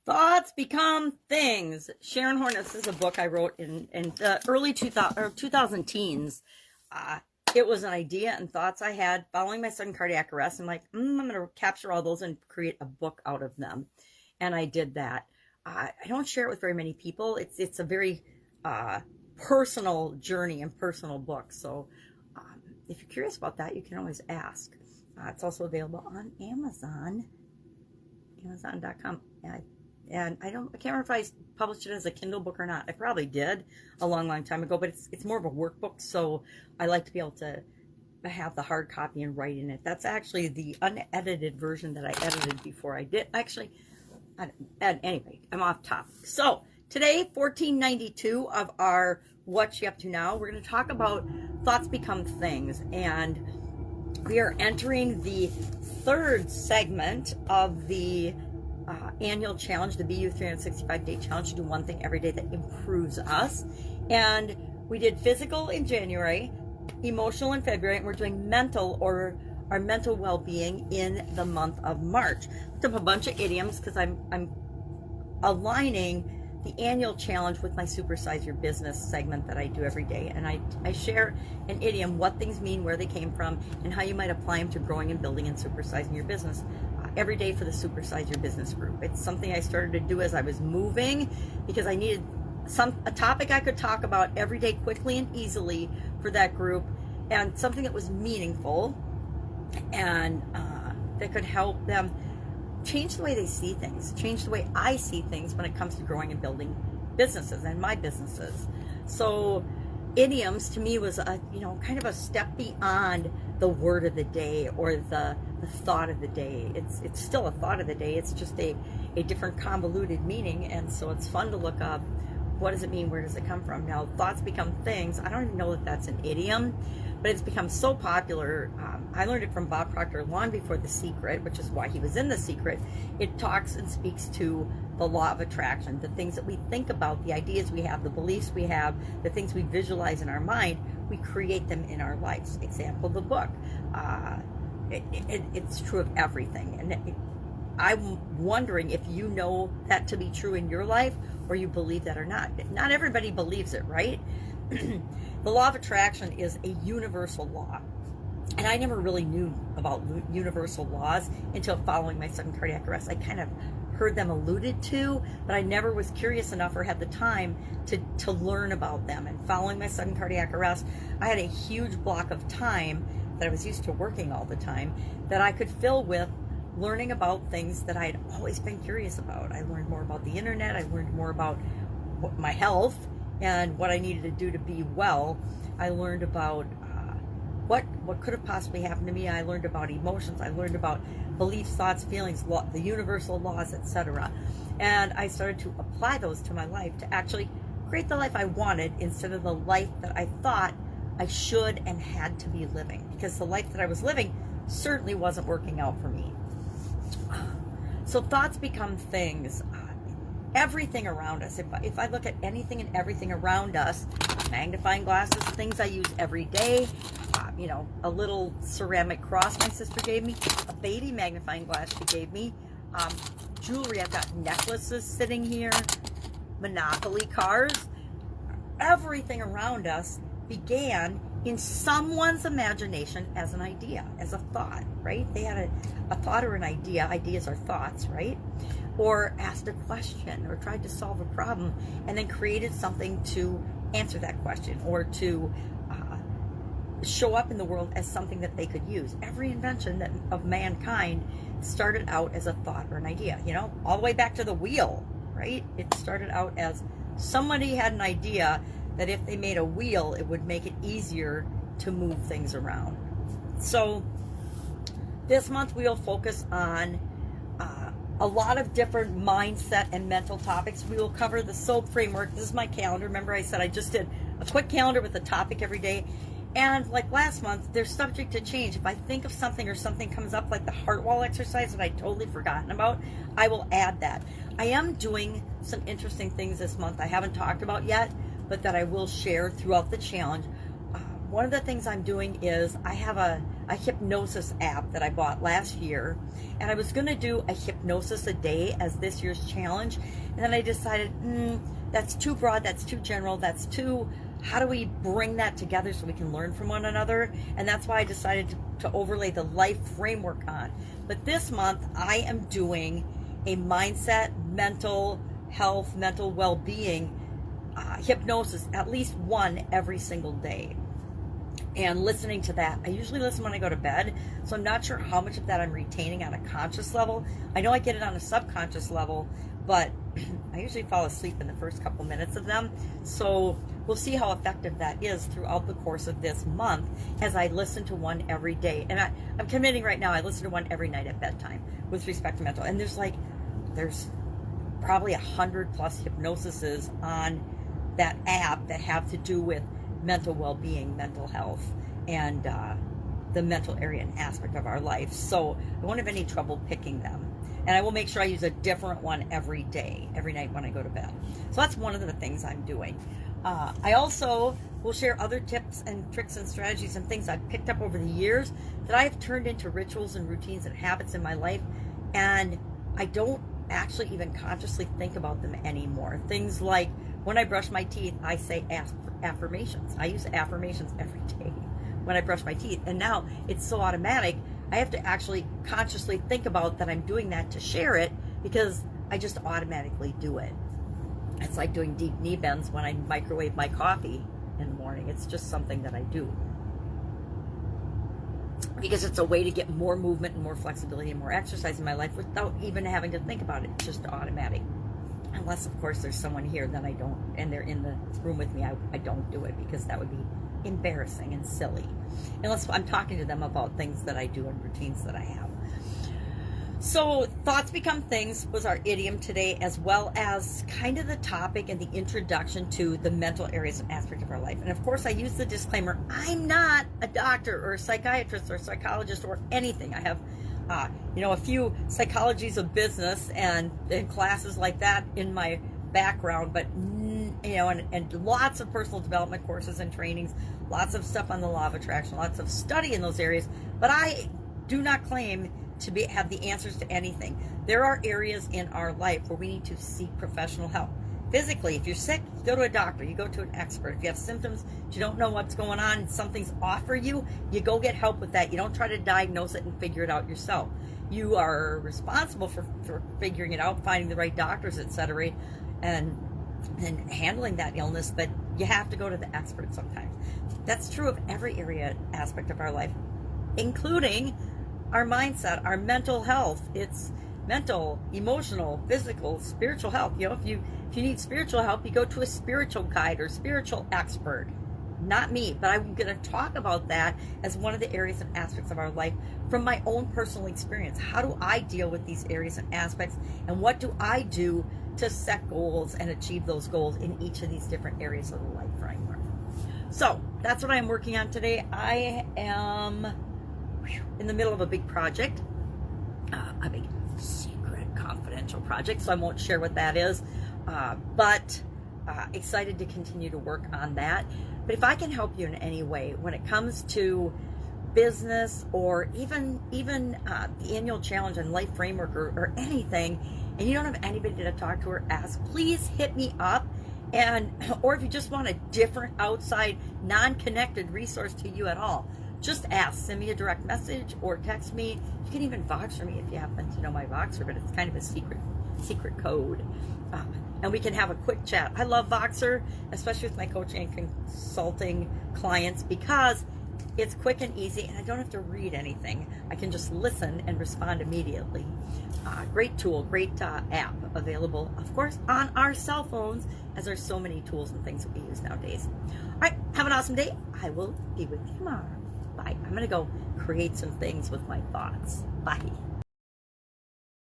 Thoughts become things. Sharon Horne, this is a book I wrote in the early 2000 teens. It was an idea and thoughts I had following my sudden cardiac arrest. I'm like, I'm going to capture all those and create a book out of them. And I did that. I don't share it with very many people. It's a very personal journey and personal book. So if you're curious about that, you can always ask. It's also available on Amazon, Amazon.com. And I can't remember if I published it as a Kindle book or not. I probably did a long, long time ago, but it's more of a workbook, so I like to be able to have the hard copy and write in it. That's actually the unedited version that I edited before I did. Actually, anyway, I'm off topic. So today, 1492 of our What You Up To Now, we're going to talk about thoughts become things, and we are entering the third segment of the annual challenge, the BU 365-day challenge, to do one thing every day that improves us. And we did physical in January, emotional in February, and we're doing mental, or our mental well-being, in the month of March. Looked up a bunch of idioms because I'm aligning the annual challenge with my Supersize Your Business segment that I do every day. And I share an idiom, what things mean, where they came from, and how you might apply them to growing and building and supersizing your business every day for the Supersize Your Business group. It's something I started to do as I was moving because I needed a topic I could talk about every day quickly and easily for that group, and something that was meaningful and that could help them change the way they see things, change the way I see things when it comes to growing and building businesses and my businesses. So idioms to me was kind of a step beyond the word of the day or the thought of the day. It's still a thought of the day. It's just a different convoluted meaning. And so it's fun to look up, what does it mean? Where does it come from? Now, thoughts become things. I don't even know that that's an idiom, but it's become so popular. I learned it from Bob Proctor long before The Secret, which is why he was in The Secret. It talks and speaks to the law of attraction, the things that we think about, the ideas we have, the beliefs we have, the things we visualize in our mind, we create them in our lives. Example, the book. It's true of everything. And I'm wondering if you know that to be true in your life, or you believe that or not. Not everybody believes it, right? The law of attraction is a universal law. And I never really knew about universal laws until following my sudden cardiac arrest. I kind of heard them alluded to, but I never was curious enough or had the time to learn about them. And following my sudden cardiac arrest, I had a huge block of time that I was used to working all the time that I could fill with learning about things that I had always been curious about. I learned more about the internet. I learned more about my health and what I needed to do to be well. I learned about what could have possibly happened to me. I learned about emotions. I learned about beliefs, thoughts, feelings, the universal laws, etc. And I started to apply those to my life to actually create the life I wanted instead of the life that I thought I should and had to be living, because the life that I was living certainly wasn't working out for me. So thoughts become things. Everything around us. If I look at anything and everything around us, magnifying glasses, things I use every day, a little ceramic cross my sister gave me, a baby magnifying glass she gave me, jewelry, I've got necklaces sitting here, Monopoly cards. Everything around us began in someone's imagination as an idea, as a thought, right? They had a thought or an idea. Ideas are thoughts, right? Or asked a question or tried to solve a problem and then created something to answer that question or to show up in the world as something that they could use. Every invention of mankind started out as a thought or an idea, all the way back to the wheel, right? It started out as somebody had an idea that if they made a wheel, it would make it easier to move things around. So this month we'll focus on a lot of different mindset and mental topics. We will cover the SOAP framework. This is my calendar. Remember I said I just did a quick calendar with a topic every day. And like last month, they're subject to change. If I think of something or something comes up, like the heart wall exercise that I totally forgotten about, I will add that. I am doing some interesting things this month I haven't talked about yet, but that I will share throughout the challenge. One of the things I'm doing is I have a hypnosis app that I bought last year, and I was going to do a hypnosis a day as this year's challenge, and then I decided, that's too broad, that's too general, that's too, how do we bring that together so we can learn from one another? And that's why I decided to overlay the life framework on. But this month, I am doing a mindset, mental health, mental well-being hypnosis, at least one every single day. And listening to that, I usually listen when I go to bed, so I'm not sure how much of that I'm retaining on a conscious level. I know I get it on a subconscious level, but I usually fall asleep in the first couple minutes of them. So we'll see how effective that is throughout the course of this month as I listen to one every day. And I'm committing right now, I listen to one every night at bedtime with respect to mental. And there's probably 100+ hypnosises on that app that have to do with mental well-being, mental health, and the mental area and aspect of our life. So I won't have any trouble picking them. And I will make sure I use a different one every day, every night when I go to bed. So that's one of the things I'm doing. I also will share other tips and tricks and strategies and things I've picked up over the years that I've turned into rituals and routines and habits in my life. And I don't actually even consciously think about them anymore. Things like when I brush my teeth, I say affirmations. I use affirmations every day when I brush my teeth. And now it's so automatic, I have to actually consciously think about that I'm doing that to share it, because I just automatically do it. It's like doing deep knee bends when I microwave my coffee in the morning. It's just something that I do, because it's a way to get more movement and more flexibility and more exercise in my life without even having to think about it. It's just automatic. Unless, of course, there's someone here, then I don't, and they're in the room with me, I don't do it, because that would be embarrassing and silly. Unless I'm talking to them about things that I do and routines that I have. So, thoughts become things was our idiom today, as well as kind of the topic and the introduction to the mental areas and aspect of our life. And of course, I use the disclaimer, I'm not a doctor or a psychiatrist or a psychologist or anything. I have a few psychologies of business and classes like that in my background, but and lots of personal development courses and trainings, lots of stuff on the law of attraction, lots of study in those areas. But I do not claim to have the answers to anything. There are areas in our life where we need to seek professional help. Physically, if you're sick, you go to a doctor, you go to an expert. If you have symptoms, you don't know what's going on, something's off for you, you go get help with that. You don't try to diagnose it and figure it out yourself. You are responsible for figuring it out, finding the right doctors, etc., and handling that illness, but you have to go to the expert sometimes. That's true of every area aspect of our life, including our mindset, our mental health. It's mental, emotional, physical, spiritual health. If you need spiritual help, you go to a spiritual guide or spiritual expert. Not me, but I'm going to talk about that as one of the areas and aspects of our life from my own personal experience. How do I deal with these areas and aspects, and what do I do to set goals and achieve those goals in each of these different areas of the life framework? So that's what I'm working on today. I am in the middle of a big project, a big secret confidential project, so I won't share what that is, but excited to continue to work on that. But if I can help you in any way when it comes to business, or even the annual challenge and life framework, or anything, and you don't have anybody to talk to or ask, please hit me up. Or if you just want a different outside non-connected resource to you at all, just ask. Send me a direct message or text me. You can even Voxer me if you happen to know my Voxer, but it's kind of a secret code. And we can have a quick chat. I love Voxer, especially with my coaching and consulting clients, because it's quick and easy, and I don't have to read anything. I can just listen and respond immediately. Great tool, great app available, of course, on our cell phones, as there's so many tools and things that we use nowadays. All right, have an awesome day. I will be with you tomorrow. Bye. I'm going to go create some things with my thoughts. Bye.